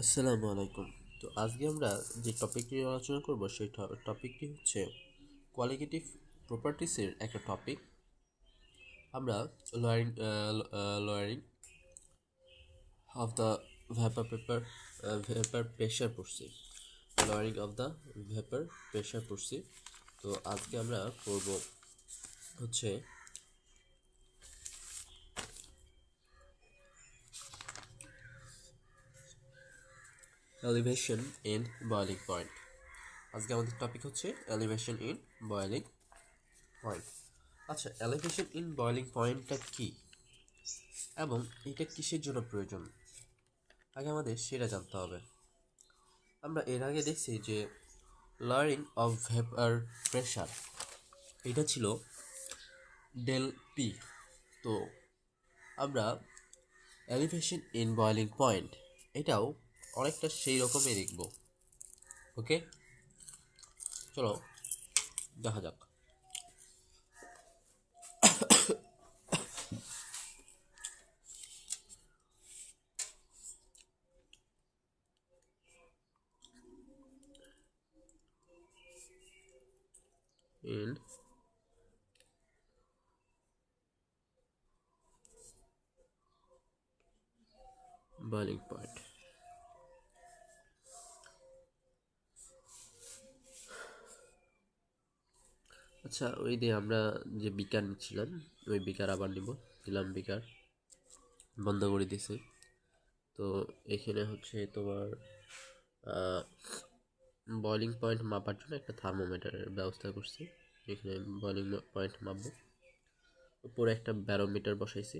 আসসালামু আলাইকুম। তো আজকে আমরা যে টপিকটি নিয়ে আলোচনা করব সেই টপিকটি হচ্ছে কোয়ালিটেটিভ প্রপার্টিসের একটা টপিক। আমরা lowering lowering of the vapour pressure পড়ছি। Lowering of the vapour pressure পড়ছি। তো আজকে আমরা পড়ব হচ্ছে এলিভেশন ইন বয়েলিং পয়েন্ট। আজকে আমাদের টপিক হচ্ছে এলিভেশন ইন বয়েলিং পয়েন্ট। আচ্ছা, এলিভেশন ইন বয়েলিং পয়েন্টটা কি এবং এটা কিসের জন্য প্রয়োজন, আগে আমাদের সেটা জানতে হবে। আমরা এর আগে দেখছি যে লয়ারিং অফ ভেপার প্রেশার এটা ছিল ডেল পি। তো আমরা এলিভেশন ইন বয়েলিং পয়েন্ট এটাও অনেকটা সেই রকমই দেখব। ওকে, চলো দেখা যাক। ইন বয়েলিং পয়েন্ট, আচ্ছা ওই দিয়ে আমরা যে বিকার নিচ্ছিলাম ওই বিকার আবার দিলাম বিকার বন্ধ করে দিছি। তো এখানে হচ্ছে তোমার বয়লিং পয়েন্ট মাপার জন্য একটা থার্মোমিটারের ব্যবস্থা করছি। এখানে বয়লিং পয়েন্ট মাপবো। উপরে একটা ব্যারোমিটার বসাইছি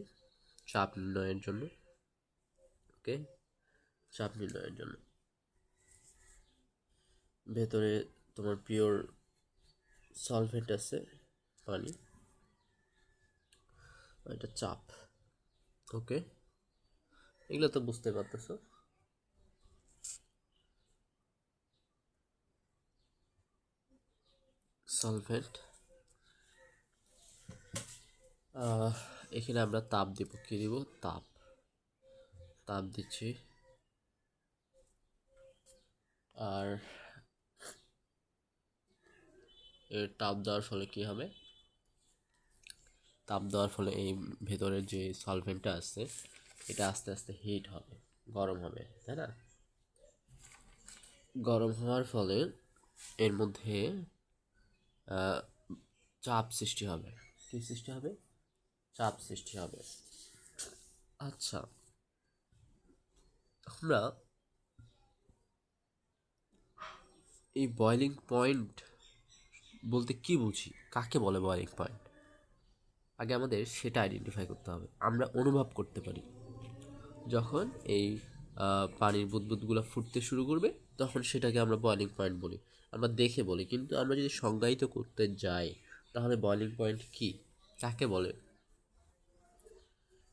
চাপ নির্ণয়ের জন্য। ওকে, চাপ নির্ণয়ের জন্য। ভেতরে তোমার পিওর সলভেন্ট আছে, পানি, এটা চাপ। ওকে, এগুলো তো বুঝতে পারতেছো। সলভেন্ট, এখানে আমরা তাপ দিব। কি দিব? তাপ। তাপ দিচ্ছি। আর এর তাপ দেওয়ার ফলে কি হবে? তাপ দেওয়ার ফলে এই ভেতরের যে সলভেন্টটা আছে এটা আস্তে আস্তে হিট হবে, গরম হবে, তাই না? গরম হওয়ার ফলে এর মধ্যে চাপ সৃষ্টি হবে। কি সৃষ্টি হবে? চাপ সৃষ্টি হবে। আচ্ছা, আমরা এই বয়লিং পয়েন্ট বলতে কি বুঝি, কাকে বলে বয়লিং পয়েন্ট, আগে আমাদের সেটা আইডেন্টিফাই করতে হবে। আমরা অনুভব করতে পারি যখন এই পানির বুদবুদগুলো ফুটতে শুরু করবে তখন সেটাকে আমরা বয়লিং পয়েন্ট বলি। আমরা দেখে বলি, কিন্তু আমরা যদি সংজ্ঞায়িত করতে যাই তাহলে বয়লিং পয়েন্ট কি, কাকে বলে?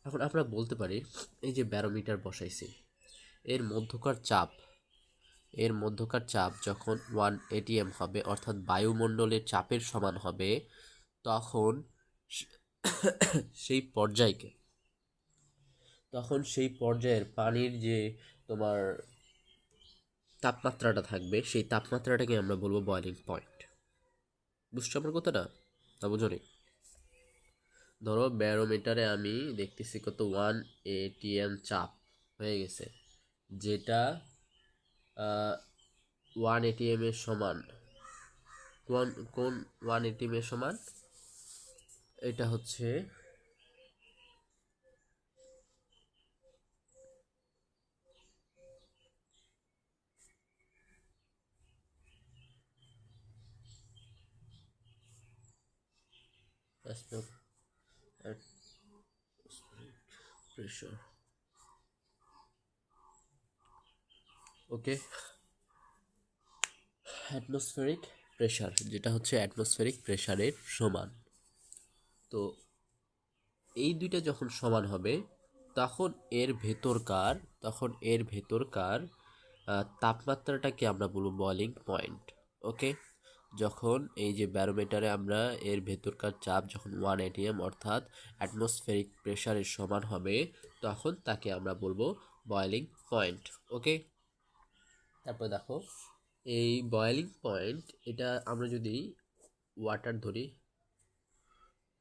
এখন আমরা বলতে পারি এই যে ব্যারোমিটার বসাইছি, এর মধ্যকার চাপ এর মধ্যকার চাপ যখন 1 atm হবে, অর্থাৎ বায়ুমণ্ডলের চাপের সমান হবে, তখন সেই পর্যায়কে সেই পর্যায়ের পানির যে তোমার তাপমাত্রাটা থাকবে সেই তাপমাত্রাটাকে আমরা বলবো বয়লিং পয়েন্ট। বুঝছো আমার কথাটা? তা বুঝো নি? ধরো ব্যারোমিটারে আমি দেখতেছি কত 1 atm চাপ হয়ে গেছে, যেটা 1 atm এর সমান। কোন কোন 1 atm এর সমান? এটা হচ্ছে প্রেশার। ওকে, অ্যাটমসফেরিক প্রেশার, যেটা হচ্ছে অ্যাটমসফেরিক প্রেশারের সমান। তো এই দুইটা যখন সমান হবে তখন এর ভেতরকার তাপমাত্রাটাকে আমরা বলবো বয়লিং পয়েন্ট। ওকে, যখন এই যে ব্যারোমিটারে আমরা এর ভেতরকার চাপ যখন 1 atm অর্থাৎ অ্যাটমসফেরিক প্রেশারের সমান হবে তখন তাকে আমরা বলবো বয়লিং পয়েন্ট। ওকে, তারপর দেখো এই বয়েলিং পয়েন্ট, এটা আমরা যদি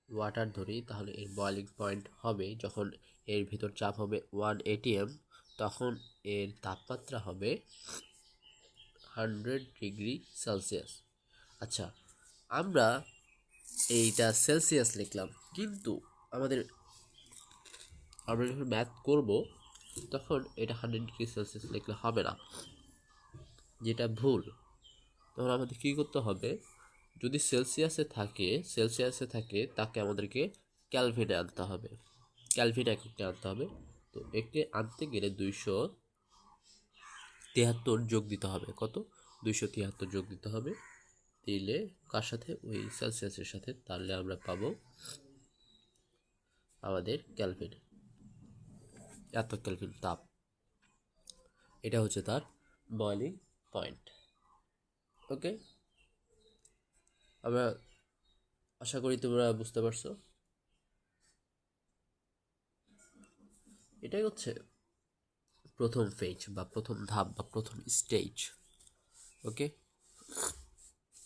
ওয়াটার ধরি তাহলে এর বয়েলিং পয়েন্ট হবে যখন এর ভিতর চাপ হবে 1 atm, তখন এর তাপমাত্রা হবে 100 ডিগ্রি সেলসিয়াস। আচ্ছা, আমরা এইটা সেলসিয়াস লিখলাম, কিন্তু আমরা যখন ম্যাথ করব তখন এটা 100 ডিগ্রি সেলসিয়াস লিখলে হবে না, যেটা ভুল। তখন আমাদের কী করতে হবে, যদি সেলসিয়াসে থাকে তাকে আমাদেরকে ক্যালভিনে আনতে হবে, ক্যালভিন এককে আনতে হবে। তো একে আনতে গেলে 273 যোগ দিতে হবে। কত? 273 যোগ দিতে হবে। দিলে কার সাথে? ওই সেলসিয়াসের সাথে। তাহলে আমরা পাবো আমাদের ক্যালভিন, এত ক্যালভিন তাপ। এটা হচ্ছে তার বয়েলিং পয়েন্ট। ওকে, আমরা আশা করি তোমরা বুঝতে পারছো। এটাই হচ্ছে প্রথম ফেজ বা প্রথম ধাপ বা প্রথম স্টেজ। ওকে,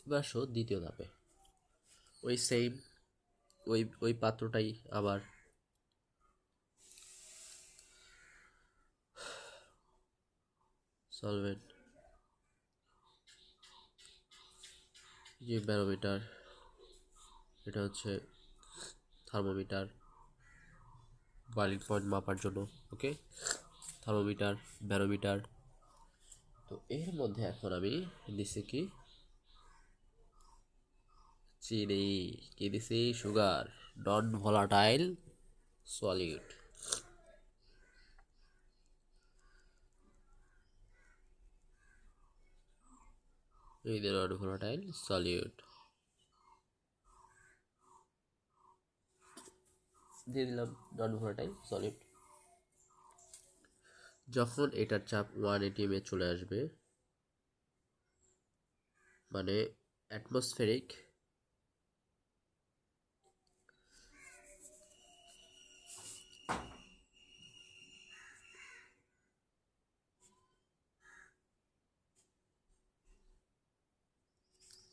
এবার আসো দ্বিতীয় ধাপে। ওই সেম ওই পাত্রটাই আবার সলভেন্ট, যে ব্যারোমিটার, এটা হচ্ছে থার্মোমিটার, বয়েলিং পয়েন্ট মাপার জন্য। ওকে, থার্মোমিটার, ব্যারোমিটার। তো এর মধ্যে এখন আমি দিছি কি? চিনি। কি দিছি? সুগার, নন ভলাটাইল সলিড। এই যে নন ভলাটাইল সলিড দিয়ে দিলাম, নন ভলাটাইল সলিড। যখন এটার চাপ 1 atm এ চলে আসবে, মানে অ্যাটমসফেরিক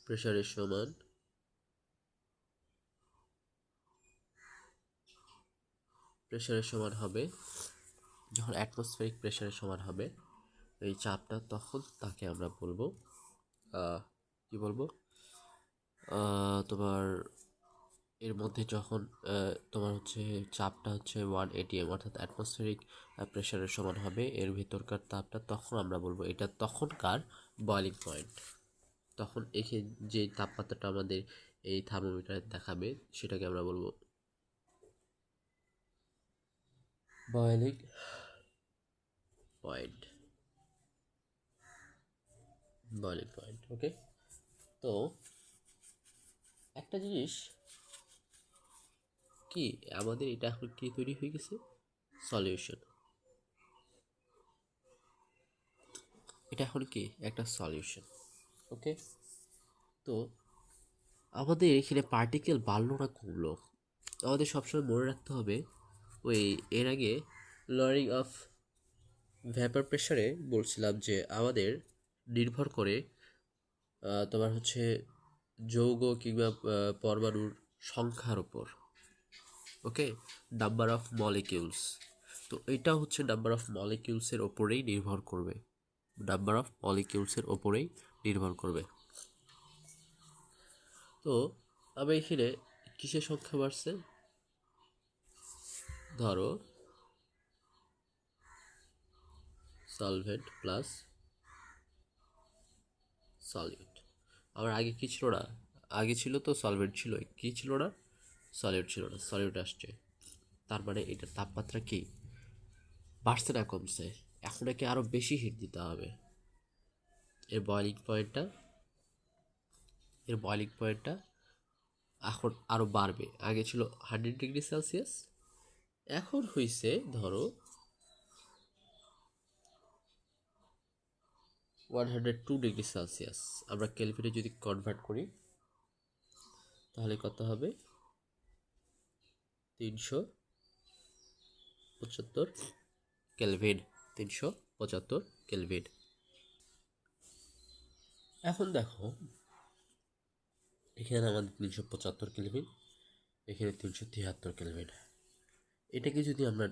প্রেশারের সমান হবে, যখন অ্যাটমসফেরিক প্রেশারের সমান হবে এই চাপটা, তখন তাকে আমরা বলবো কি বলবো, তোমার এর মধ্যে যখন তোমার হচ্ছে চাপটা হচ্ছে 1 atm অর্থাৎ অ্যাটমসফেরিক প্রেশারের সমান হবে এর ভিতরকার তাপটা, তখন আমরা বলবো এটা তখনকার বয়েলিং পয়েন্ট। তখন একে যে তাপমাত্রাটা আমাদের এই থার্মোমিটারে দেখাবে সেটাকে আমরা বলবো বয়েলিং পয়েন্ট। ওকে, তো একটা জিনিস কি, আমাদের এটা এখন কি তৈরি হয়ে গেছে? সলিউশন। এটা এখন কি? একটা সলিউশন। ওকে, তো আমাদের এখানে পার্টিকেল বাড়লো না কমলো, আমাদের সবসময় মনে রাখতে হবে ওই এর আগে লরিং অফ ভ্যাপার প্রেশারে বলছিলাম যে আমাদের নির্ভর করে তোমার হচ্ছে যৌগ কিংবা পরমাণুর সংখ্যার উপর। ওকে, নাম্বার অফ মলিকিউলস। তো এটা হচ্ছে নাম্বার অফ মলিকিউলসের ওপরেই নির্ভর করবে, নাম্বার অফ মলিকিউলসের ওপরেই নির্ভর করবে। তো আমি এখানে কিসের সংখ্যা বাড়ছে? ধরো সলভেন্ট প্লাস সলিড। আমার আগে কি ছিল না? আগে ছিল তো সলভেন্ট ছিল, কি ছিল না? সলিড ছিল না, সলিড আসছে। তার মানে এটার তাপমাত্রা কি বাড়ছে না কমছে? এখন একে আরো বেশি হিট দিতে হবে। এর বয়েলিং পয়েন্টটা এখন আরো বাড়বে। আগে ছিল 100 ডিগ্রি সেলসিয়াস, এখন হইছে ধরো 102 ডিগ্রি সেলসিয়াস। আমরা কেলভিনে যদি কনভার্ট করি তাহলে কত হবে? 375 কেলভিন। 375 কেলভিন। এখন দেখো এখানে আমাদের 375 কেলভিন, এখানে 373 কেলভিন। এটাকে যদি আমরা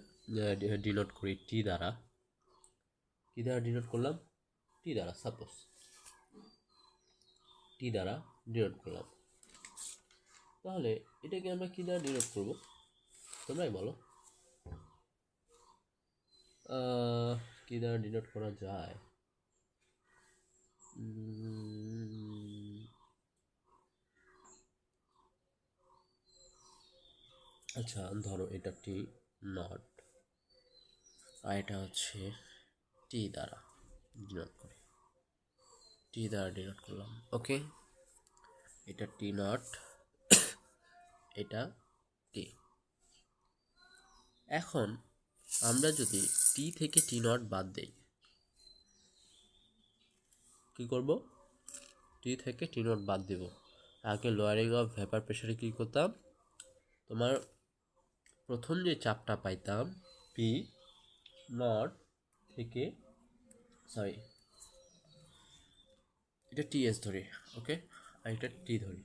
ডিনোট করি টি দ্বারা, কি দ্বারা ডিনোট করলাম? টি দ্বারা, সাপোজ টি দ্বারা ডিনোট করলাম, তাহলে এটাকে আমরা কি দ্বারা ডিনোট করব তোমরাই বলো। কি দ্বারা ডিনোট করা যায়? আচ্ছা ধরো এটা টি নট, আর এটা হচ্ছে টি দ্বারা ডিনোট করি, টি দ্বারা ডিনোট করলাম। ওকে, এটা টি নট, এটা টি। এখন আমরা যদি টি থেকে টি নট বাদ দেই, কি করব? টি থেকে টি নট বাদ দেব। আগে লোয়ারিং অফ ভেপার প্রেশারে কী করতাম? তোমার প্রথম যে চাপটা পাইতাম পি নট থেকে, সরি এটা টিএস ধরি, ওকে, আর এটা টি ধরি,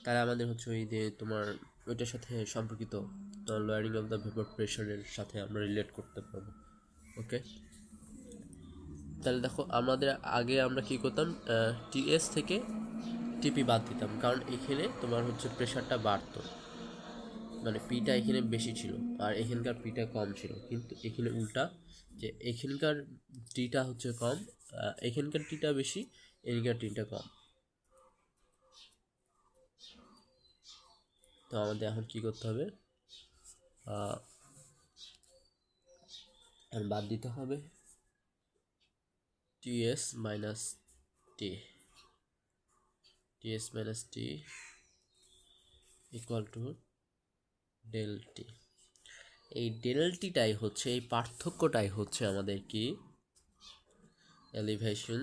তাহলে আমাদের হচ্ছে ওই যে তোমার ওইটার সাথে সম্পর্কিত লোয়ারিং অফ দ্য ভেপার প্রেশারের সাথে আমরা রিলেট করতে পারবো। ওকে, তাহলে দেখো আমাদের আগে আমরা কি করতাম? টিএস থেকে টিপি বাদ দিতাম, কারণ এখানে তোমার হচ্ছে প্রেশারটা বাড়তো, মানে পিটা এখানে বেশি ছিল আর এখানকার পিটা কম ছিল। কিন্তু এখানে উল্টা, যে এখানকার টিটা হচ্ছে কম, এখানকার টিটা বেশি, এখানকার টিটা কম। তো আমাদের এখন কি করতে হবে? বাদ দিতে হবে TS minus T, TS minus T equal to del T. এই ডেল টিটাই হচ্ছে, এই পার্থক্যটাই হচ্ছে আমাদের কি elevation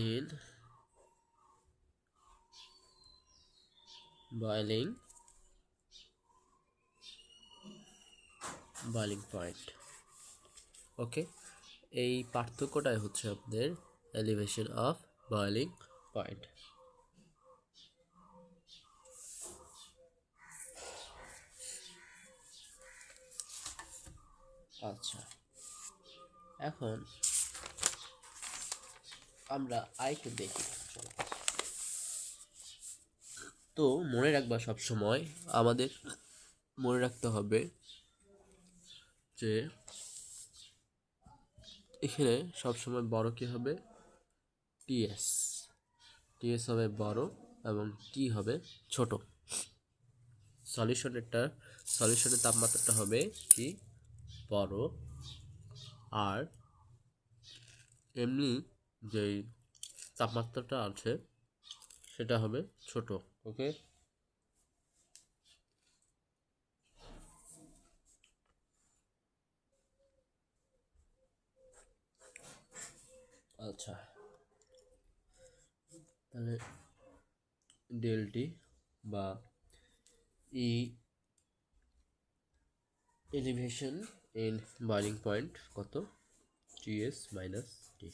in boiling point. Okay, এই পার্থক্যটাই হচ্ছে আপনাদের এলিভেশন অফ বয়েলিং পয়েন্ট। আচ্ছা, এখন আমরা আরেকটু দেখি। তো মনে রাখবা সবসময়, আমাদের মনে রাখতে হবে যে এখানে সবসময় বড় কি হবে? টিএস, টিএস হবে বড় এবং টি হবে ছোট। সলিউশনের তাপমাত্রাটা হবে কি বড়, আর এমনি যেই তাপমাত্রাটা আছে সেটা হবে ছোট। ওকে, আচ্ছা তাহলে ডেলটি বা ই এলিভেশন ইন বয়েলিং পয়েন্ট কত? টিএস মাইনাস টি।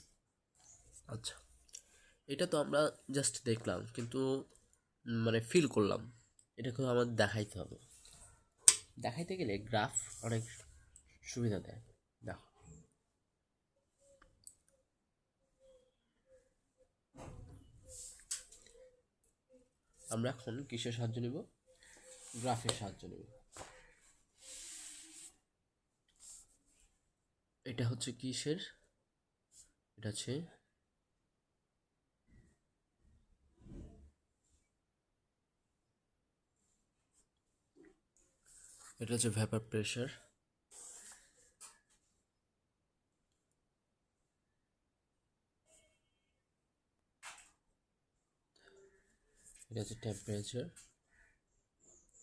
আচ্ছা, এটা তো আমরা জাস্ট দেখলাম, কিন্তু মানে ফিল করলাম, এটাকে আমাদের দেখাইতে হবে। দেখাইতে গেলে গ্রাফ অনেক সুবিধা দেয়। দেখো আমরা এখন কিসের সাহায্য নিব? গ্রাফের সাহায্য নেব। এটা হচ্ছে কিসের? এটা হচ্ছে ভ্যাপার প্রেশার, এটা হচ্ছে টেম্পারেচার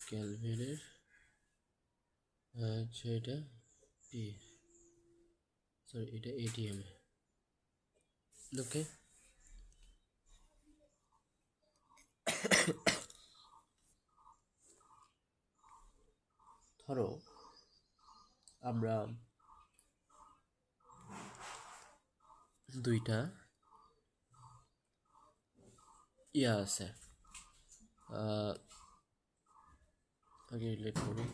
কেলভিনের, হচ্ছে এটা টি, সরি এটা এটিএম। ওকে, ধরো আমরা দুইটা আছে আগে রিলেট করি।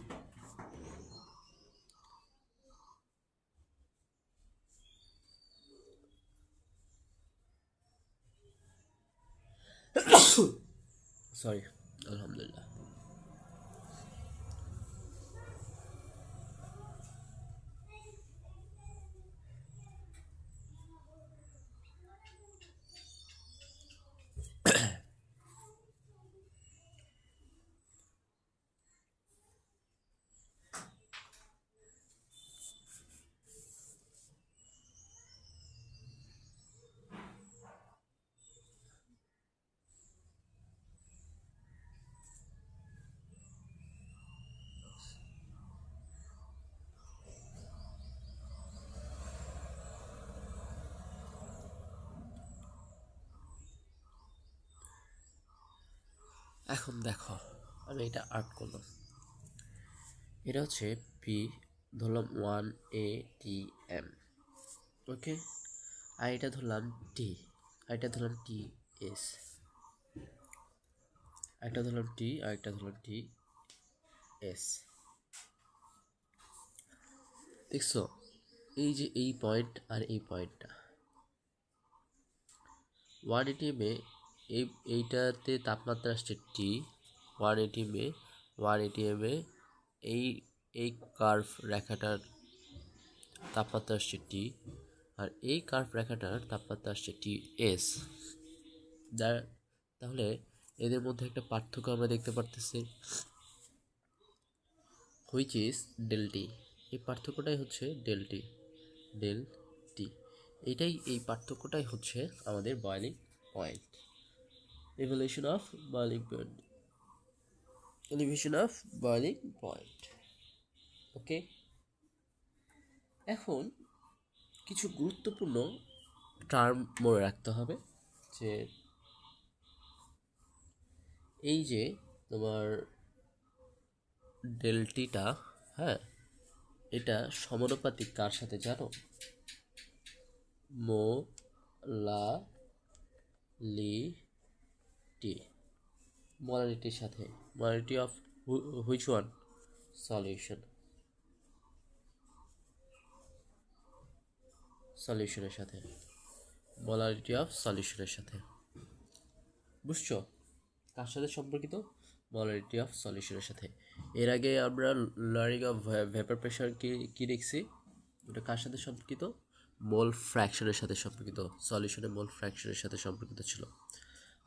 সরি, আলহামদুলিল্লাহ। এখন দেখো, আমি এটা আর্ট করলাম। এটা হচ্ছে পি, ধরলাম 1 ATM, ওকে। আর এটা ধরলাম টি, আর এটা ধরলাম TS, একটা ধরলাম টি, আর একটা ধরলাম TS। দেখছো, এই যে এই পয়েন্ট আর এই পয়েন্টটা 1 ATM-এ এইটাতে তাপমাত্রা আসছে T 1 ATM-এ, 1 ATM-এ এই এই কার্ভ রেখাটার তাপমাত্রা আসছে T, আর এই কার্ভ রেখাটার তাপমাত্রা আসছে TS। যার তাহলে এদের মধ্যে একটা পার্থক্য আমরা দেখতে পারতেছি, হুইচ ইজ ডেল টি। এই পার্থক্যটাই হচ্ছে ডেল টি। এই পার্থক্যটাই হচ্ছে আমাদের boiling point, elevation of boiling point, okay. এখন কিছু গুরুত্বপূর্ণ টার্ম মনে রাখতে হবে, যে এই যে তোমার ডেলটিটা, হ্যাঁ, এটা সমানুপাতিক কার সাথে জানো? মোলারিটির সাথে। Molarity of which one? সলিউশনের সাথে, মোলারিটি অফ সলিউশনের সাথে। বুঝছো কার সাথে সম্পর্কিত? মোলারিটি অফ সলিউশনের সাথে। এর আগে আমরা লার্নিং অফ ভেপার প্রেশার কি দেখছি? ওটা কার সাথে সম্পর্কিত? মোল ফ্র্যাকশনের সাথে সম্পর্কিত, সলিউশনের মোল ফ্র্যাকশনের সাথে সম্পর্কিত ছিল।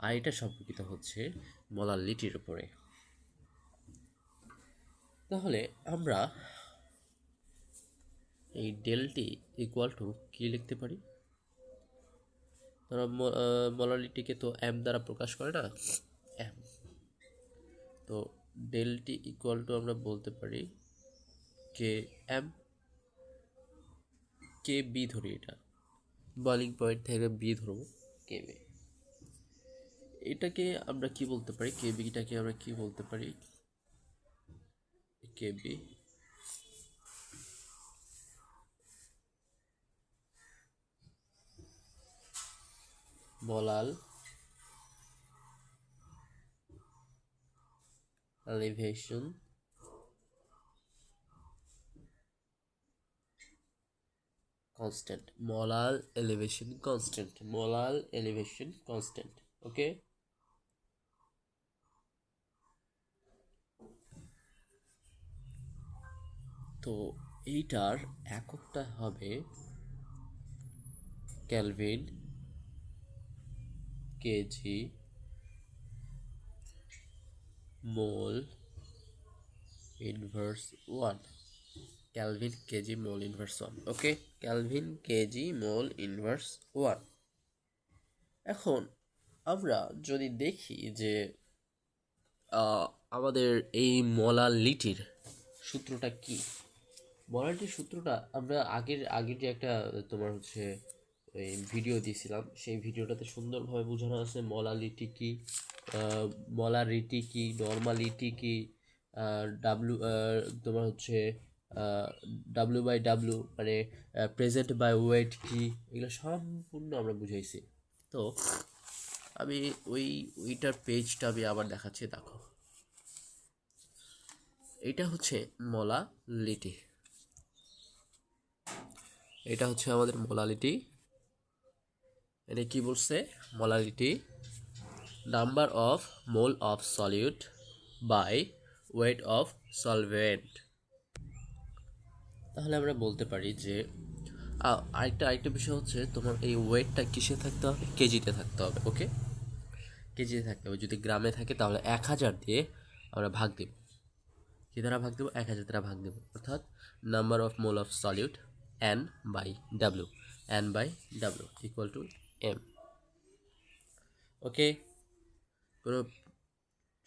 আর এটা সম্পর্কিত হচ্ছে মোলারিটির উপরে। তাহলে আমরা এই ডেলটি ইকুয়াল টু কি লিখতে পারি? ধরো মোলারিটিকে তো এম দ্বারা প্রকাশ করে না, এম। তো ডেলটি ইকুয়াল টু আমরা বলতে পারি কে এম, কে বি ধরি, এটা বয়েলিং পয়েন্ট থেকে বি ধরবো, কে বি। এটাকে আমরা কি বলতে পারি? কে বিটাকে আমরা কি বলতে পারি? K B molal elevation constant, molal elevation constant, okay. তো এইটার এককটা হবে kelvin, kg, mole inverse 1। Kelvin, kg, mole inverse 1, okay. Kelvin, kg, mole inverse 1। এখন আমরা যদি দেখি যে আমাদের এই মোলালিটির সূত্রটা কি? মোলালিটির সূত্রটা আমরা আগের যে একটা তোমার হচ্ছে ওই ভিডিও দিয়েছিলাম, সেই ভিডিওটাতে সুন্দরভাবে বোঝানো আছে মোলালিটি কি, মোলারিটি কি, নর্মালিটি কি, তোমার হচ্ছে ডাব্লিউ বাই ডাব্লিউ মানে প্রেজেন্ট বাই ওয়েট কি, এগুলো সম্পূর্ণ আমরা বুঝাইছি। তো আমি ওইটার পেজটা আমি আবার দেখাচ্ছি, দেখো এটা হচ্ছে মোলালিটি, এটা হচ্ছে আমাদের মোলালিটি। এটা কি বলছে? Molality number of mole of solute by weight of solvent. তাহলে আমরা বলতে পারি যে আরেকটা বিষয় হচ্ছে তোমার এই ওয়েটটা কিসে থাকতে হবে? কেজিতে থাকতে হবে। ওকে, কেজিতে থাকতে হবে। যদি গ্রামে থাকে তাহলে 1000 দিয়ে আমরা ভাগ দেব। কী দ্বারা ভাগ দেবো? 1000 দ্বারা ভাগ দেবো। অর্থাৎ number of mole of solute N by W, N by W equal to M. Okay, কোনো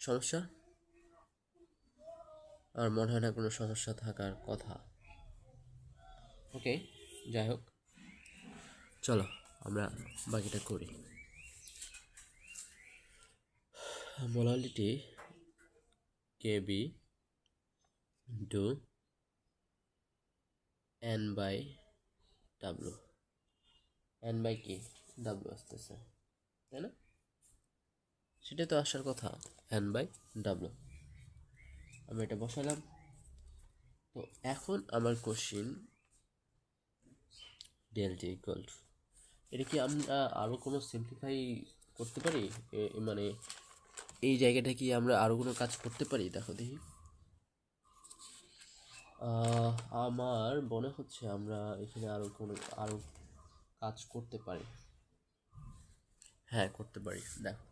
সমস্যা? আর মনে হয় না কোনো সমস্যা থাকার কথা। ওকে, যাই হোক, চলো আমরা বাকিটা করি। Molality KB into N by W, N by কি ডাব্লু আসতেছে, তাই না? সেটাই তো আসার কথা, এন বাই ডাব্লু। আমি এটা বসালাম। তো এখন আমার কোশ্চিন ডেলটি ইকুয়াল টু, এটা কি আমরা আরও কোনো সিম্পলিফাই করতে পারি? মানে এই জায়গাটা কি আমরা আরও কোনো কাজ করতে পারি? দেখো দেখি, আমার মনে হচ্ছে আমরা এখানে আরও কাজ করতে পারি। হ্যাঁ, করতে পারি। দেখো,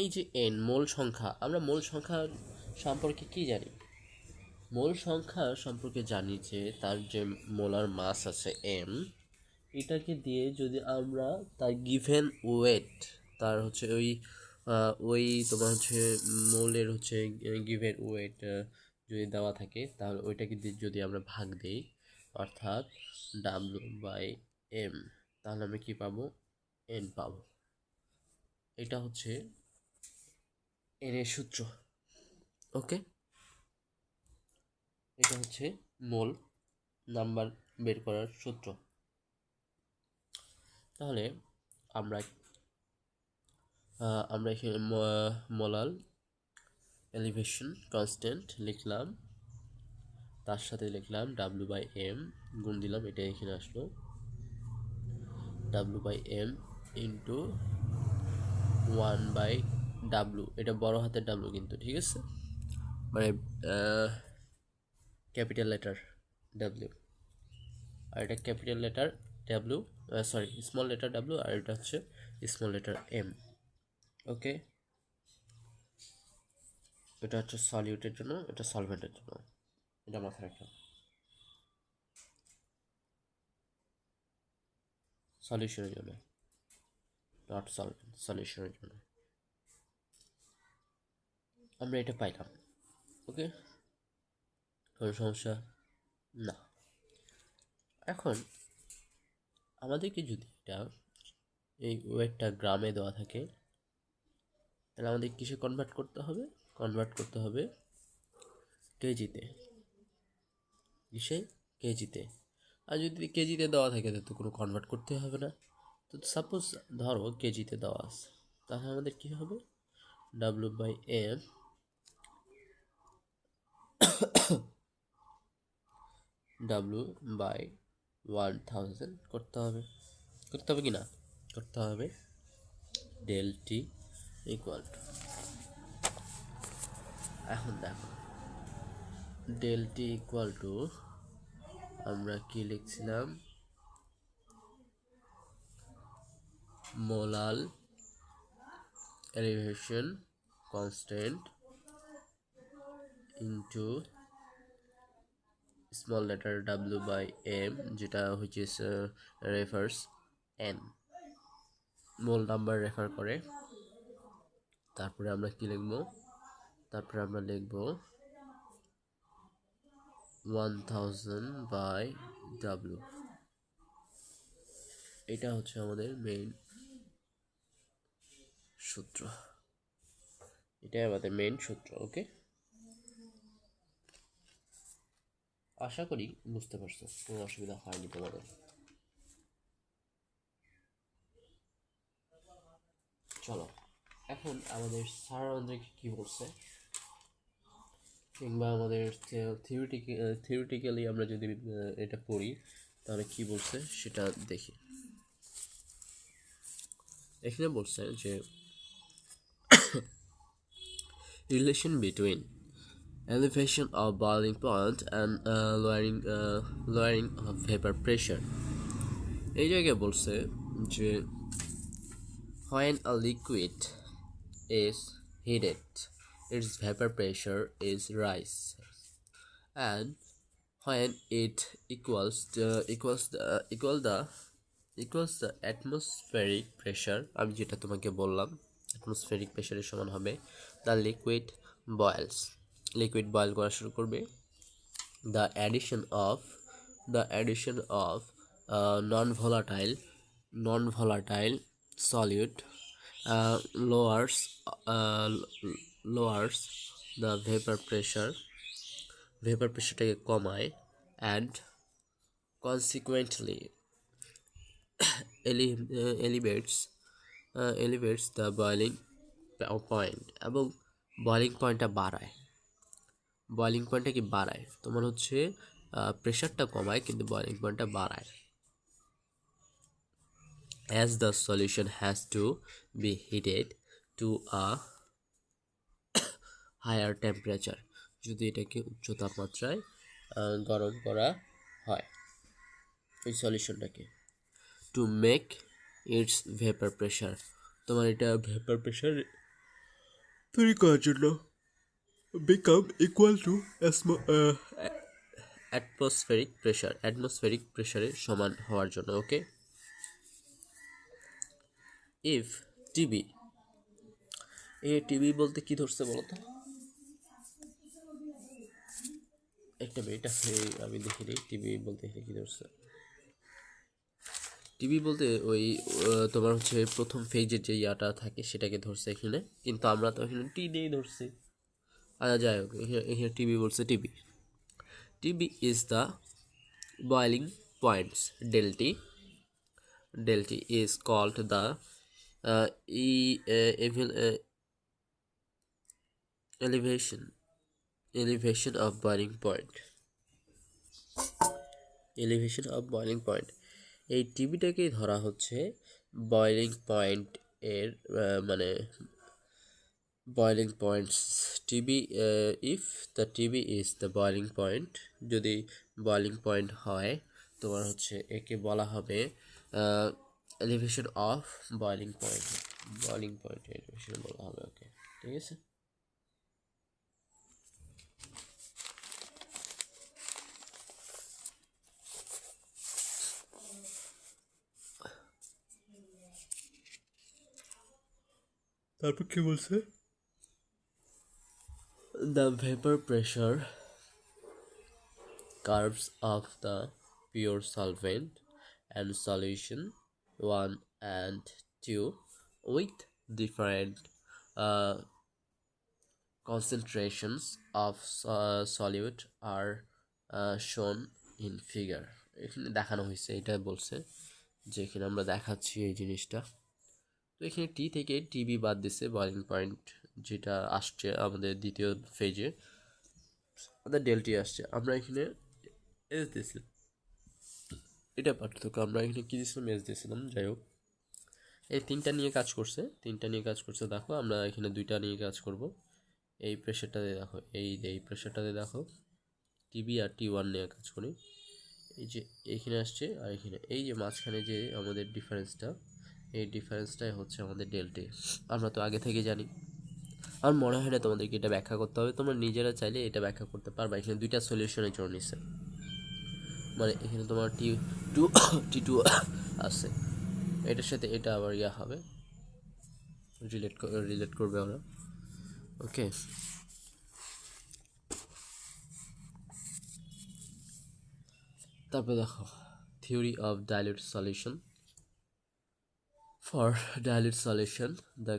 এই যে এন মোল সংখ্যা, আমরা মোল সংখ্যা সম্পর্কে কি জানি? মোল সংখ্যা সম্পর্কে জানি যে তার যে মোলার মাস আছে এম, এটাকে দিয়ে যদি আমরা তার গিভেন ওয়েট, তার হচ্ছে ওই তোমার হচ্ছে মোলের হচ্ছে গিভেন ওয়েট যদি দেওয়া থাকে, তাহলে ওইটাকে দিয়ে যদি আমরা ভাগ দিই, অর্থাৎ ডাব্লু বাই এম, তাহলে আমরা কি পাবো? এন পাবো। এটা হচ্ছে এর সূত্র। ওকে, এটা হচ্ছে মোল নাম্বার বের করার সূত্র। তাহলে আমরা আমরা এখানে মোলাল এলিভেশন কনস্ট্যান্ট লিখলাম, তার সাথে লিখলাম ডাব্লু বাই এম, গুণ দিলাম, এটা এখানে আসলো W by M into 1 by W, এটা বড় হাতের ডাব্লু কিন্তু, ঠিক আছে, মানে ক্যাপিটাল লেটার ডাব্লিউ, আর এটা capital letter W, sorry small letter W, আর এটা হচ্ছে স্মল লেটার এম। ওকে, এটা হচ্ছে সলিউটের জন্য, এটা সলভেন্টের জন্য, এটা মাথায় রাখলাম। সলিউশনের জন্য, নট সলভেন্ট, সলিউশনের জন্য আমরা এটা পাইলাম। ওকে, কোনো সমস্যা না। এখন আমাদেরকে যদি এটা এই ওয়েটটা গ্রামে দেওয়া থাকে, তাহলে আমাদের কিসে কনভার্ট করতে হবে? কনভার্ট করতে হবে কেজিতে। কিসে? কেজিতে। আর যদি কেজিতে দেওয়া থাকে তো কোনো কনভার্ট করতে হবে না। তো সাপোজ ধরো কেজিতে দেওয়া আছে, তাহলে আমাদের কী হবে? W by M W by 1000 করতে হবে। করতে হবে কি না? করতে হবে। ডেল টি ইকুয়াল টু, এখন দেখো ডেল টি ইকুয়াল টু আমরা কি লিখছিলাম? Molal elevation constant into small letter W by M, যেটা হচ্ছে refers N, mole number refer করে। তারপরে আমরা কি লিখবো? তারপরে আমরা লিখব 1000 বাই ডাব্লু। এটা হচ্ছে আমাদের মেইন সূত্র, এটাই আমাদের মেইন সূত্র। ওকে, আশা করি বুঝতে পারছো, কোনো অসুবিধা হয়নি তোমাদের। চলো এখন আমাদের স্যার আমাদেরকে কী বলছে, কিংবা আমাদের থিওরিটিক্যালি আমরা যদি এটা পড়ি তাহলে কি বলছে সেটা দেখি। এখানে বলছে যে relation between elevation of boiling point and lowering of vapor pressure। এই জায়গায় বলছে যে when a liquid is heated its vapor pressure is rise, and when it equals the atmospheric pressure, আমি যেটা তোমাকে বললাম atmospheric প্রেসারের সমান হবে, the liquid boils, liquid boil করা শুরু করবে। the addition of non-volatile solute lowers uh, lowers the vapor প্রেশারটাকে কমায়, and consequently elevates the boiling point, এবং বয়লিং পয়েন্টটা বাড়ায়। বয়লিং পয়েন্টটা কি বাড়ায়, তোমার হচ্ছে প্রেশারটা কমায় কিন্তু বয়লিং পয়েন্টটা বাড়ায়। as the solution has to be heated to a higher temperature, যদি এটাকে উচ্চ তাপমাত্রায় গরম করা হয় এই সলিউশনটাকে, to make its vapour pressure, তোমার এটা ভেপার প্রেশার তৈরি করার জন্য become equal to অ্যাটমসফেরিক প্রেশারের সমান হওয়ার জন্য। ওকে, ইফ টিবি, টিবি বলতে কি ধরছে বলো তো, একটা মিনিট আমি দেখি নিই টিবি বলতে এখানে কি ধরছে। টিবি বলতে ওই তোমার হচ্ছে প্রথম ফেজের যে ইয়াটা থাকে সেটাকে ধরছে এখানে, কিন্তু আমরা তো এখানে টি দিয়েই ধরছি। আচ্ছা যাই হোক, এখানে টিবি বলছে। TB is the boiling points. Delta is called the elevation of boiling point. Elevation of boiling point, এই টিবিটাকেই ধরা হচ্ছে বয়লিং পয়েন্ট এর মানে boiling points. TB if the TB is the boiling point, যদি বয়লিং পয়েন্ট হয় তোমার হচ্ছে একে বলা হবে elevation of boiling point elevation বলা হবে। ওকে, ঠিক আছে। তারপর কি বলছে, the vapor pressure curves of the pure solvent and solution 1 and 2 with different concentrations of solute are shown in figure। এখানে দেখানো হয়েছে, এটা বলছে যে এখানে আমরা দেখাচ্ছি এই জিনিসটা। তো এখানে টি থেকে টিবি বাদ দিছে, বয়লিং পয়েন্ট যেটা আসছে আমাদের দ্বিতীয় ফেজে, আমাদের ডেলটি আসছে, আমরা এখানে এস দিয়েছিলাম, এটা পার্থক্য। আমরা এখানে কী দিয়েছিলাম, এস দিয়েছিলাম। যাই হোক, এই তিনটা নিয়ে কাজ করছে দেখো, আমরা এখানে দুইটা নিয়ে কাজ করব। এই প্রেশারটাতে দেখো, এই প্রেশারটাতে দেখো টিবি আর T1 নিয়ে কাজ করি। এই যে এইখানে আসছে আর এখানে এই যে মাঝখানে যে আমাদের ডিফারেন্সটা, এই ডিফারেন্সটাই হচ্ছে আমাদের ডেল্টা। আমরা তো আগে থেকে জানি, আমার মনে হয় না তোমাদেরকে এটা ব্যাখ্যা করতে হবে, তোমরা নিজেরা চাইলে এটা ব্যাখ্যা করতে পারবা। এখানে দুইটা সলিউশনের জন্য নিচ্ছে, মানে এখানে তোমার T2 আছে, এটার সাথে এটা আবার ইয়া হবে, রিলেট করবে ওরা। ওকে, তারপরে দেখো theory of dilute solution. For dilute solution the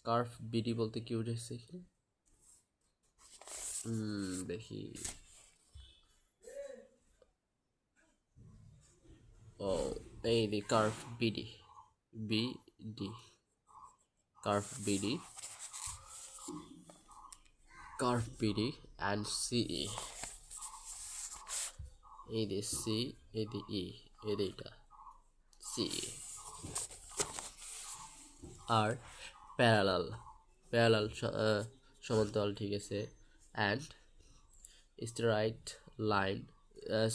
curve BD বলতে কি উঠেছে এখানে, দেখি। ও, এই the curve BD, BD, curve BD, curve BD and CE. এই দি সি, এই দি ই, এই দি এটা সিই। আর প্যারালাল, প্যারালাল সমান্তরাল, ঠিক আছে। And straight line,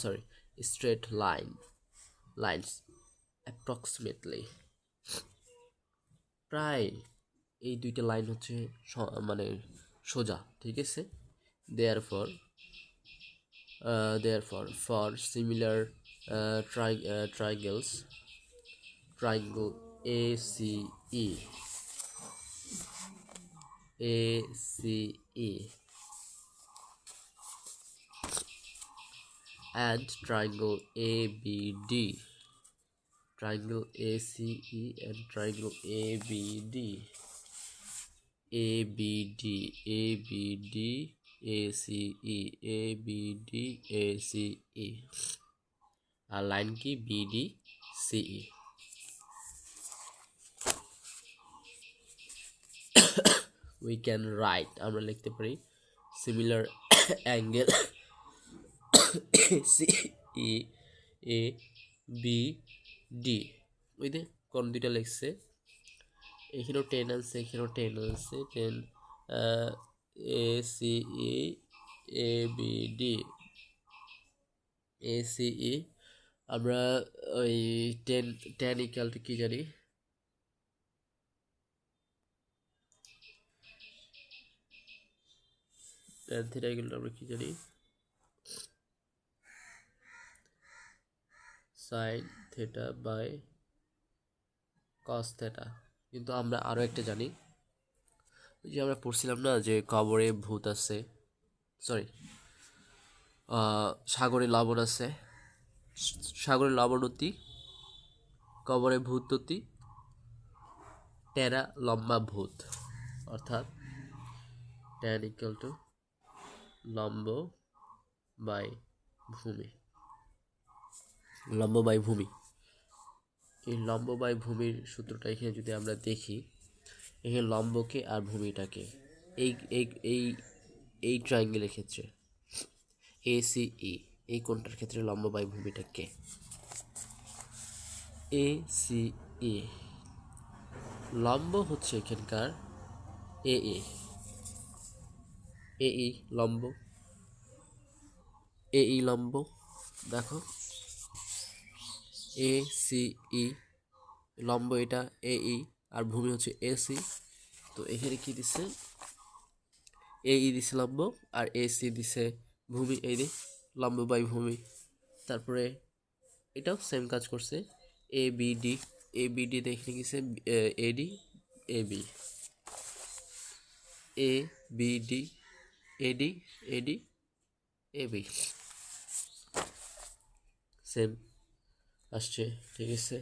sorry, straight line, lines approximately, প্রায় এই দুইটা লাইন হচ্ছে মানে সোজা, ঠিক আছে। Therefore for similar triangles, triangle ACE, and triangle ABD, triangle ACE and triangle ABD, ABD, ABD, ACE, ABD, ACE, R line কি BD, CE। we can write, আমরা লিখতে পারি similar angle CE ABD। ওই যে কোন দুইটা লিখছে, এখানেও 10 আছে, এখানেও 10 আছে, 10 ACE ABD ACE। আমরা ওই 10 ইকুয়াল টু কি জানি, tan থিটা ইকুয়াল টু আমরা কি জানি, sine theta by cos theta. কিন্তু আমরা আরো একটা জানি, যে আমরা পড়ছিলাম না যে কবরে ভূত আছে, সরি, সাগরে লবণ আছে, সাগরে লবণ অতি, কবরে ভূত অতি, টেরা লম্বা ভূত, অর্থাৎ ট্যান ইকুয়াল টু লম্ব বাই ভূমি, লম্ব বাই ভূমি। এই লম্ব বাই ভূমির সূত্রটা এখানে যদি আমরা দেখি, এখানে লম্বকে আর ভূমিটাকে, এই এই এই এই ট্রায়াঙ্গেলের ক্ষেত্রে ACE, এই কোণটার ক্ষেত্রে লম্ব বাই ভূমিটাকে ACE, লম্ব হচ্ছে এখানকার AE লম্ব, AE লম্ব, দেখো ACE লম্ব, এটা AE, আর ভূমি হচ্ছে AC। তো এখানে কি দিছে, AE দিছে লম্ব আর AC দিছে ভূমি, এই যে লম্ব বাই ভূমি। তারপরে এটাও সেম কাজ করছে, ABD, ABD দেখে গেছে AD AB, ABD AD AD AB, same আসছে, ঠিক আছে।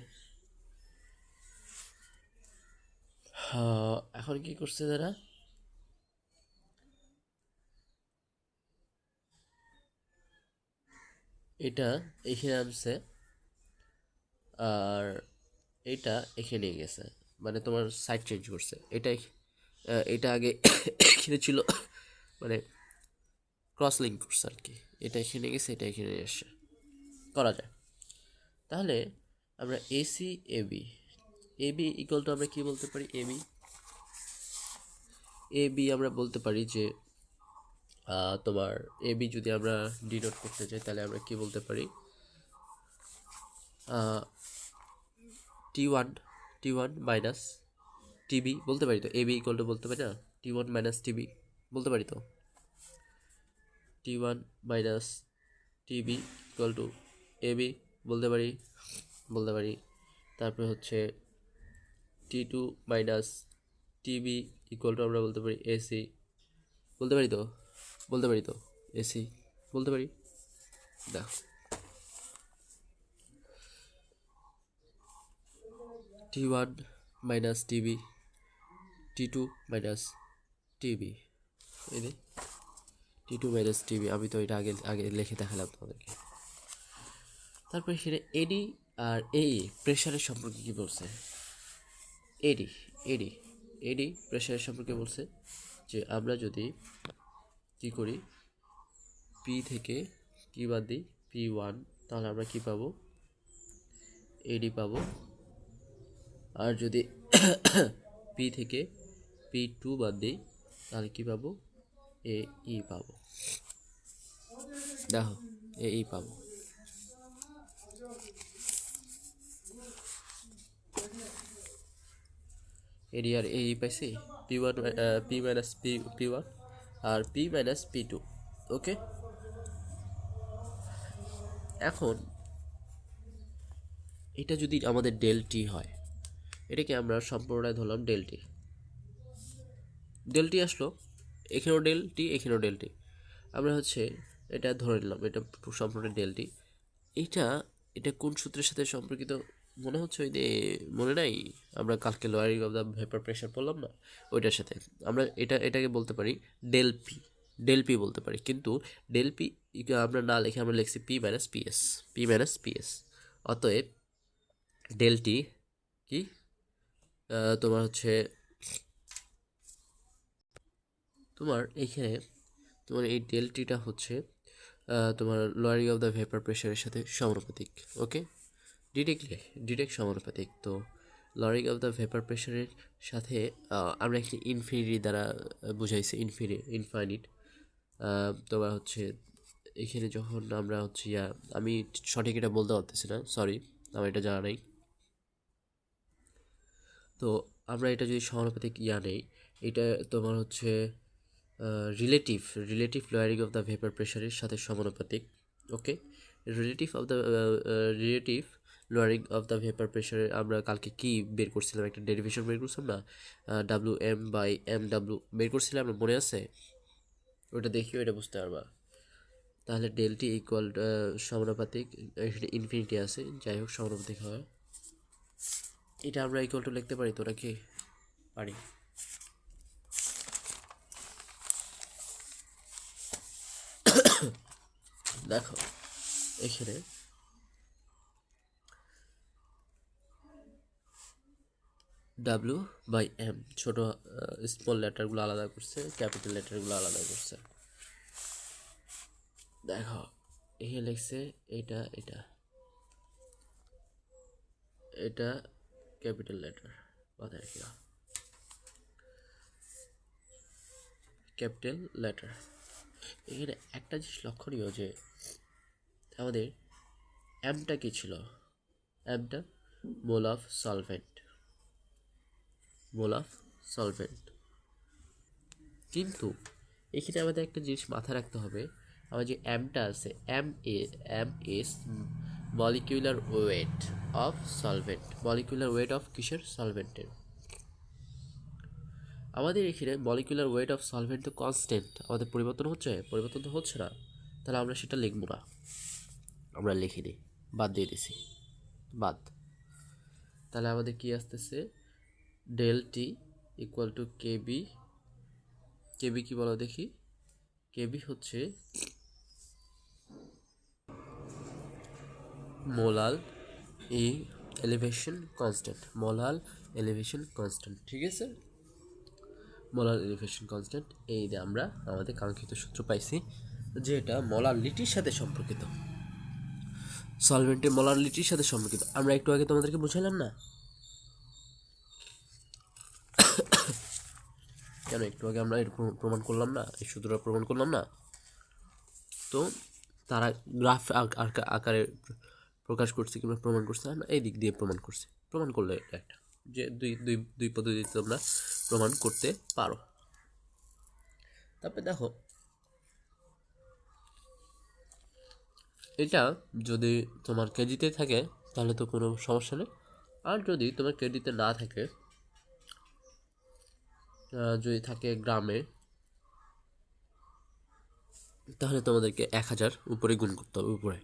এখন কি করছে তারা, এটা এখানে আনছে আর এটা এখানে নিয়ে গেছে, মানে তোমার সাইড চেঞ্জ করছে। এটা আগে এখানে ছিল, মানে ক্রস লিঙ্ক করছে আর কি, এটা এখানে গেছে, এটা এখানে এসে করা যায়। তাহলে আমরা AC AB ইকুয়াল টু আমরা কি বলতে পারি, AB আমরা বলতে পারি যে তোমার AB যদি আমরা ডিনোট করতে চাই, তাহলে আমরা কি বলতে পারি, T1 মাইনাস TB বলতে পারি তো, AB ইকুয়াল টু বলতে পারি না, T1 মাইনাস TB বলতে পারি তো, T1 minus TB equal to AB বলতে পারি। তারপরে হচ্ছে T2 minus TB equal to আমরা বলতে পারি AC, বলতে পারি তো AC বলতে পারি। দেখো T1 minus TB, T2 minus TB, এই T2 মাইনাস TB, আমি তো এটা আগে আগে লিখে দেখালাম তোমাদেরকে। তারপরে সেটা এডি আর এই প্রেশারের সম্পর্কে কি বলছে? এডি এডি এডি প্রেশারের সম্পর্কে বলছে যে আমরা যদি কি করি, পি থেকে কি বাদ দিই, P1, তাহলে আমরা কি পাবো? এডি পাবো। আর যদি পি থেকে P2 বাদ দিই তাহলে কি পাবো? AE পাবো। দেখো AE পাবো। এডি আর AE পাইছি, P1 P মাইনাস P1 আর P মাইনাস P2। ওকে, এখন এটা যদি আমাদের ডেল-T হয়, এটাকে আমরা সম্পূর্ণটায় ধরলাম ডেল-T। ডেল-T আসলো, এখানেও ডেল-T, এখানেও ডেল-T। আমরা হচ্ছে এটা ধরে নিলাম এটা সম্পূর্ণ ডেল-T। এটা এটা কোন সূত্রের সাথে সম্পর্কিত মনে হচ্ছে? ওই যে মনে নাই আমরা কালকে lowering of the vapour pressure পড়লাম না, ওইটার সাথে আমরা এটাকে বলতে পারি ডেল পি বলতে পারি। কিন্তু ডেল-P আমরা না লিখে আমরা লিখছি P মাইনাস PS। অতএব ডেল-T কি তোমার হচ্ছে তোমার এইখানে তোমার এই ডেল-Tটা হচ্ছে তোমার লোয়ারিং অফ দ্য ভেপার প্রেশারের সাথে সমানুপাতিক। ওকে, ডিরেক্ট সমানুপাতিক। তো লরিং অফ দ্য ভেপার প্রেশারের সাথে আমরা একটি ইনফিনিটি দ্বারা বুঝাইছি, ইনফাইনিট। তোমার হচ্ছে এখানে যখন আমরা হচ্ছে আমি সঠিক এটা বলতে পারতেছি না, সরি, আমার এটা জানা নেই। তো আমরা এটা যদি সমানুপাতিক নেই, এটা তোমার হচ্ছে relative lowering of the vapour প্রেশারের সাথে সমানুপাতিক। Okay, relative lowering of the vapour প্রেশারে আমরা কালকে কি বের করছিলাম? একটা ডেরিভেশন বের করছিলাম না, WM/MW বের করছিলাম, আমরা মনে আছে? ওটা দেখিও, এটা বুঝতে পারবা। তাহলে ডেল-T ইকুয়াল সমানুপাতিক, এখানে ইনফিনিটি আছে, যাই হোক সমানুপাতিক হয়। এটা আমরা ইকুয়াল টু লিখতে পারি, তোরা কি পারি? দেখো এখানে W/M ছোট স্মল লেটারগুলো আলাদা করছে, ক্যাপিটাল লেটারগুলো আলাদা করছে। দেখো এখানে লিখছে এটা এটা এটা ক্যাপিটাল লেটার, মাথায় রেখে দাও, ক্যাপিটাল লেটার। এখানে একটা জিনিস লক্ষণীয় যে আমাদের এমটা কি ছিল? এমটা মোল অফ সলভেন্ট। কিন্তু এখানে আমাদের একটা জিনিস মাথায় রাখতে হবে, আমার যে এমটা আছে, M is molecular weight of solvent. Molecular weight of কিসের? সলভেন্টের। আমাদের এখানে মলিকুলার ওয়েট অফ সলভেন্ট তো কনস্ট্যান্ট, আমাদের পরিবর্তন তো হচ্ছে না। তাহলে আমরা সেটা লিখব না, আমরা লিখিনি, বাদ দিয়ে দিছি, বাদ। তাহলে আমাদের কি আসতেছে? ডেল-T ইকুয়াল টু কেবি কি বলো দেখি? কেবি হচ্ছে মোলাল এলিভেশন কনস্ট্যান্ট, ঠিক আছে? Molar elevation constant. এই যে আমরা আমাদের কাঙ্ক্ষিত সূত্র পাইছি, যে এটা মোলারিটির সাথে সম্পর্কিত, সলভেন্টের মোলারিটির সাথে সম্পর্কিত। আমরা একটু আগে তোমাদেরকে বুঝাইলাম না? কেন একটু আগে আমরা এর প্রমাণ করলাম না? এই সূত্রটা প্রমাণ করলাম না? তো তারা গ্রাফ আকারে প্রকাশ করছে কিংবা প্রমাণ করছে, আমরা এই দিক দিয়ে প্রমাণ করলে একটা যে দুই পদ্ধতিতে তোমরা প্রমাণ করতে পারো। তারপরে দেখো এটা যদি তোমার কেজিতে থাকে তাহলে তো কোনো সমস্যা নেই, আর যদি তোমার কেজিতে না থাকে, যদি থাকে গ্রামে, তাহলে তোমাদেরকে 1000 উপরে গুণ করতে হবে। উপরে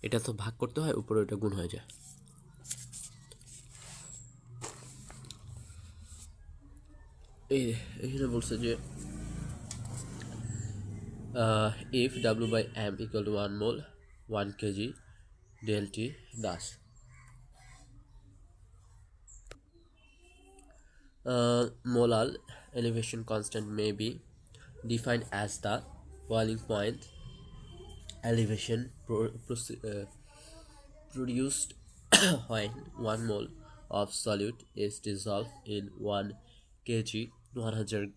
এটা তো ভাগ করতে হয়, উপরে ওটা গুণ হয়ে যায়। এখানে বলছে যে if W by M equal to 1 mole 1 kg del T thus molar elevation constant may be defined as the boiling point elevation produced when 1 mole of solute is dissolved in 1 kg 1000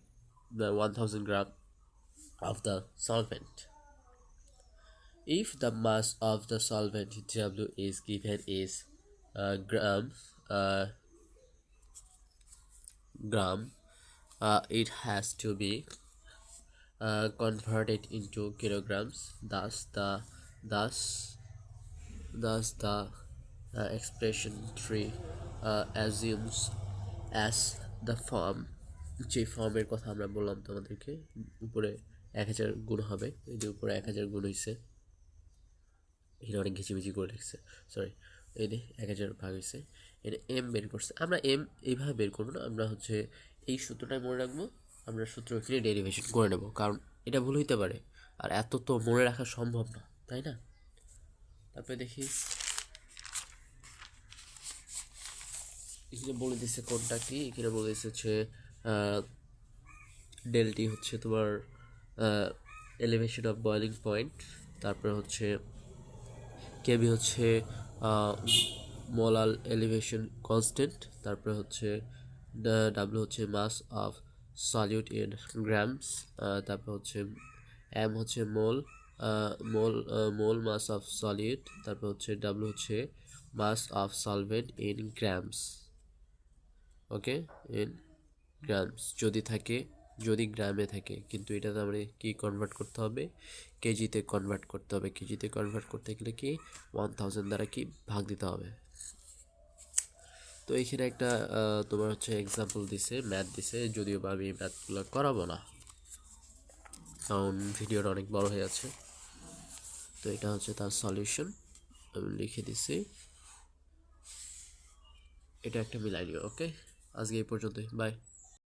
gram of the solvent. If the mass of the solvent W is given is gram, gram, it has to be converted into kilograms. Thus the expression 3 assumes as the form যে ফর্মের কথা আমরা বললাম তোমাদেরকে উপরে 1000 গুণ হবে এই যে উপরে 1000 গুণ হইছে এটা অনেক ঘিচিমিচি করে লিখছে সরি এই যে 1000 ভাগ হইছে এটা এম বের করছে আমরা এম এইভাবে বের করব না আমরা হচ্ছে এই সূত্রটাই মনে রাখবো আমরা সূত্র এখানে ডেরিভেশন করে নেব কারণ এটা ভুল হইতে পারে আর এত তো মনে রাখা সম্ভব না তাই না তারপরে দেখি এখানে বলে দিচ্ছে কোনটা কি এখানে বলে দিচ্ছে হচ্ছে ডেলটি হচ্ছে তোমার এলিভেশন অফ বয়লিং পয়েন্ট তারপরে হচ্ছে কেবি হচ্ছে মোলার এলিভেশন কনস্ট্যান্ট তারপরে হচ্ছে ডাব্লিউ হচ্ছে mass of solute in grams তারপর হচ্ছে এম হচ্ছে মোল মাস অফ সলিউট তারপর হচ্ছে ডাব্লিউ হচ্ছে mass of solvent in grams okay in grams যদি গ্রামে থাকে কিন্তু এটাতে আমরা কি কনভার্ট করতে হবে কেজিতে কনভার্ট করতে হবে কেজিতে কনভার্ট করতে গেলে কি 1000 দ্বারা কি ভাগ দিতে হবে তো এখানে একটা তোমার হচ্ছে এক্সাম্পল দিছে ম্যাথ দিছে যদিও বা আমি ম্যাথগুলো করাবো না কারণ ভিডিওটা অনেক বড় হয়ে আছে তো এটা হচ্ছে তার সলিউশন আমি লিখে দিছি এটা একটা মিলাই নিও ওকে আজকে এই পর্যন্তই বাই